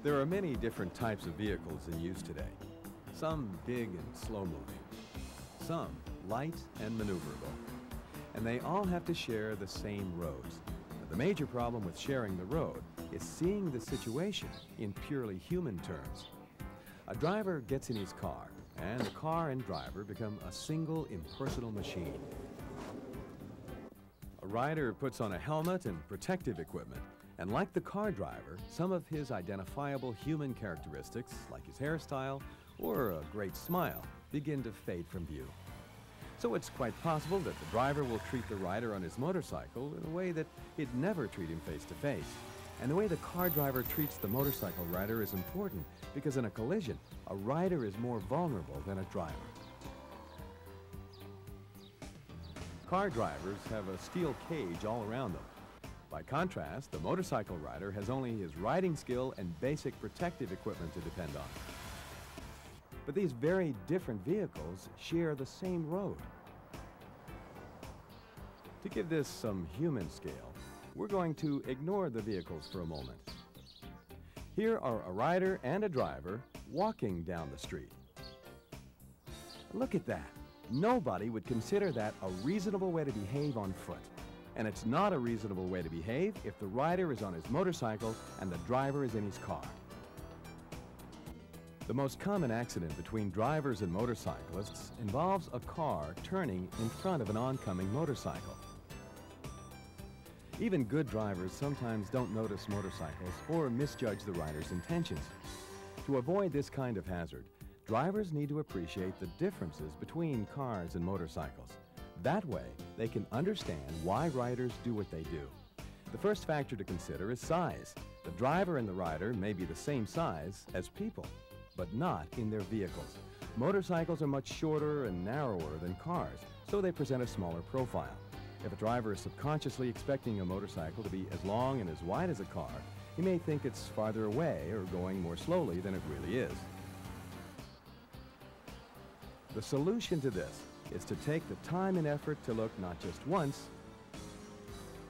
There are many different types of vehicles in use today. Some big and slow-moving, some light and maneuverable. And they all have to share the same roads. But the major problem with sharing the road is seeing the situation in purely human terms. A driver gets in his car, and the car and driver become a single impersonal machine. A rider puts on a helmet and protective equipment, and like the car driver, some of his identifiable human characteristics, like his hairstyle or a great smile, begin to fade from view. So it's quite possible that the driver will treat the rider on his motorcycle in a way that he'd never treat him face to face. And the way the car driver treats the motorcycle rider is important because in a collision, a rider is more vulnerable than a driver. Car drivers have a steel cage all around them. By contrast, the motorcycle rider has only his riding skill and basic protective equipment to depend on. But these very different vehicles share the same road. To give this some human scale, we're going to ignore the vehicles for a moment. Here are a rider and a driver walking down the street. Look at that. Nobody would consider that a reasonable way to behave on foot. And it's not a reasonable way to behave if the rider is on his motorcycle and the driver is in his car. The most common accident between drivers and motorcyclists involves a car turning in front of an oncoming motorcycle. Even good drivers sometimes don't notice motorcycles or misjudge the rider's intentions. To avoid this kind of hazard, drivers need to appreciate the differences between cars and motorcycles. That way, they can understand why riders do what they do. The first factor to consider is size. The driver and the rider may be the same size as people, but not in their vehicles. Motorcycles are much shorter and narrower than cars, so they present a smaller profile. If a driver is subconsciously expecting a motorcycle to be as long and as wide as a car, he may think it's farther away or going more slowly than it really is. The solution to this is to take the time and effort to look not just once,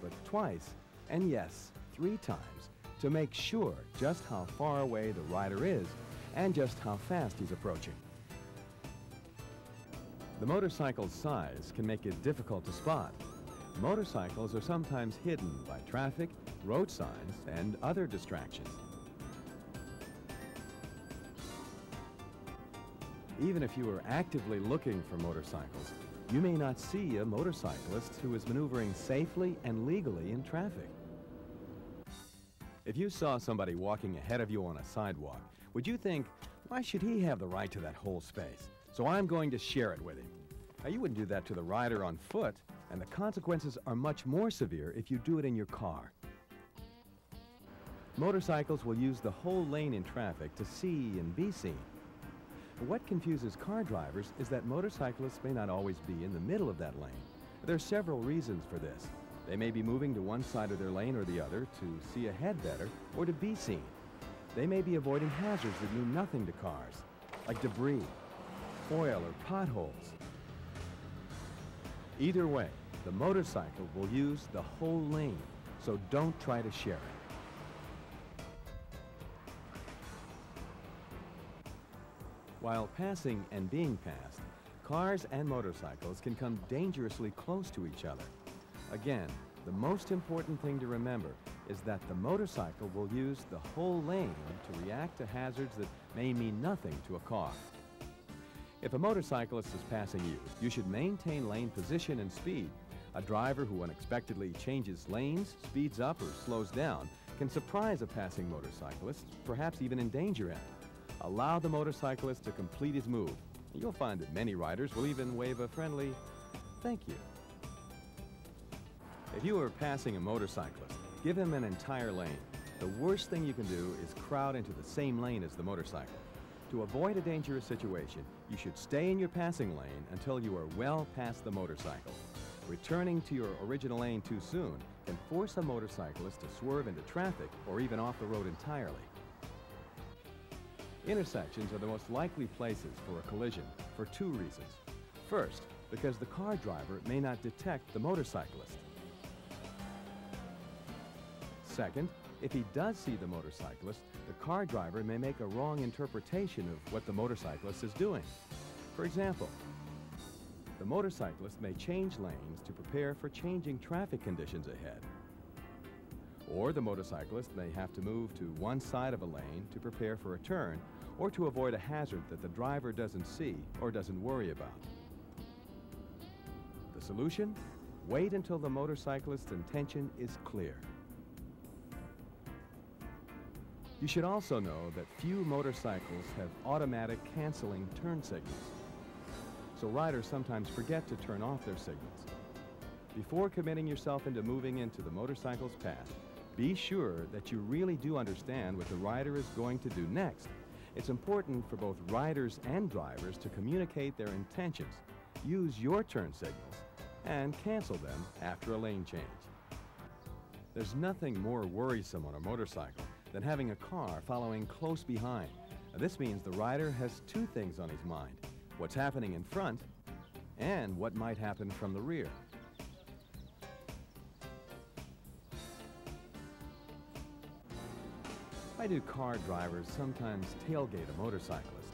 but twice, and yes, 3 times, to make sure just how far away the rider is and just how fast he's approaching. The motorcycle's size can make it difficult to spot. Motorcycles are sometimes hidden by traffic, road signs, and other distractions. Even if you are actively looking for motorcycles, you may not see a motorcyclist who is maneuvering safely and legally in traffic. If you saw somebody walking ahead of you on a sidewalk, would you think, why should he have the right to that whole space? So I'm going to share it with him. Now, you wouldn't do that to the rider on foot, and the consequences are much more severe if you do it in your car. Motorcycles will use the whole lane in traffic to see and be seen. But what confuses car drivers is that motorcyclists may not always be in the middle of that lane. There are several reasons for this. They may be moving to one side of their lane or the other to see ahead better or to be seen. They may be avoiding hazards that mean nothing to cars, like debris, oil, or potholes. Either way, the motorcycle will use the whole lane, so don't try to share it. While passing and being passed, cars and motorcycles can come dangerously close to each other. Again, the most important thing to remember is that the motorcycle will use the whole lane to react to hazards that may mean nothing to a car. If a motorcyclist is passing you, you should maintain lane position and speed. A driver who unexpectedly changes lanes, speeds up, or slows down can surprise a passing motorcyclist, perhaps even endanger him. Allow the motorcyclist to complete his move. You'll find that many riders will even wave a friendly thank you. If you are passing a motorcyclist, give him an entire lane. The worst thing you can do is crowd into the same lane as the motorcycle. To avoid a dangerous situation, you should stay in your passing lane until you are well past the motorcycle. Returning to your original lane too soon can force a motorcyclist to swerve into traffic or even off the road entirely. Intersections are the most likely places for a collision for 2 reasons. First, because the car driver may not detect the motorcyclist. Second, if he does see the motorcyclist, the the car driver may make a wrong interpretation of what the motorcyclist is doing. For example, the motorcyclist may change lanes to prepare for changing traffic conditions ahead. Or the motorcyclist may have to move to one side of a lane to prepare for a turn or to avoid a hazard that the driver doesn't see or doesn't worry about. The solution? Wait until the motorcyclist's intention is clear. You should also know that few motorcycles have automatic canceling turn signals, so riders sometimes forget to turn off their signals. Before committing yourself into moving into the motorcycle's path, be sure that you really do understand what the rider is going to do next. It's important for both riders and drivers to communicate their intentions, use your turn signals, and cancel them after a lane change. There's nothing more worrisome on a motorcycle than having a car following close behind. Now, this means the rider has two things on his mind: what's happening in front and what might happen from the rear. Why do car drivers sometimes tailgate a motorcyclist?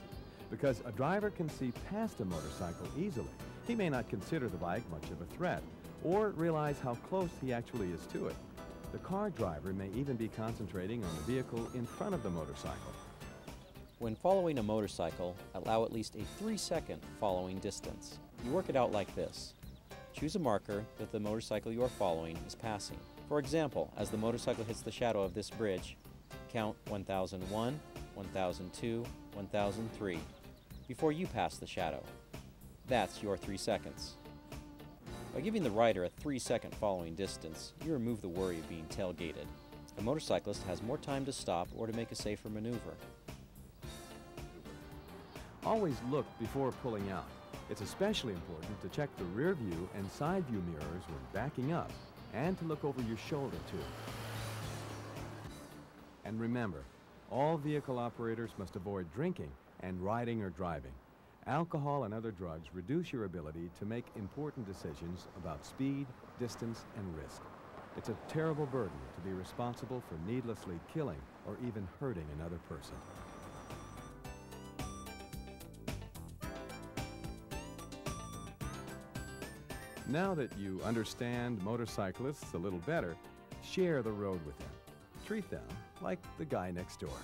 Because a driver can see past a motorcycle easily. He may not consider the bike much of a threat or realize how close he actually is to it. The car driver may even be concentrating on the vehicle in front of the motorcycle. When following a motorcycle, allow at least a 3-second following distance. You work it out like this. Choose a marker that the motorcycle you are following is passing. For example, as the motorcycle hits the shadow of this bridge, count 1001, 1002, 1003 before you pass the shadow. That's your 3 seconds. By giving the rider a 3-second following distance, you remove the worry of being tailgated. A motorcyclist has more time to stop or to make a safer maneuver. Always look before pulling out. It's especially important to check the rear view and side view mirrors when backing up, and to look over your shoulder too. And remember, all vehicle operators must avoid drinking and riding or driving. Alcohol and other drugs reduce your ability to make important decisions about speed, distance, and risk. It's a terrible burden to be responsible for needlessly killing or even hurting another person. Now that you understand motorcyclists a little better, share the road with them. Treat them like the guy next door.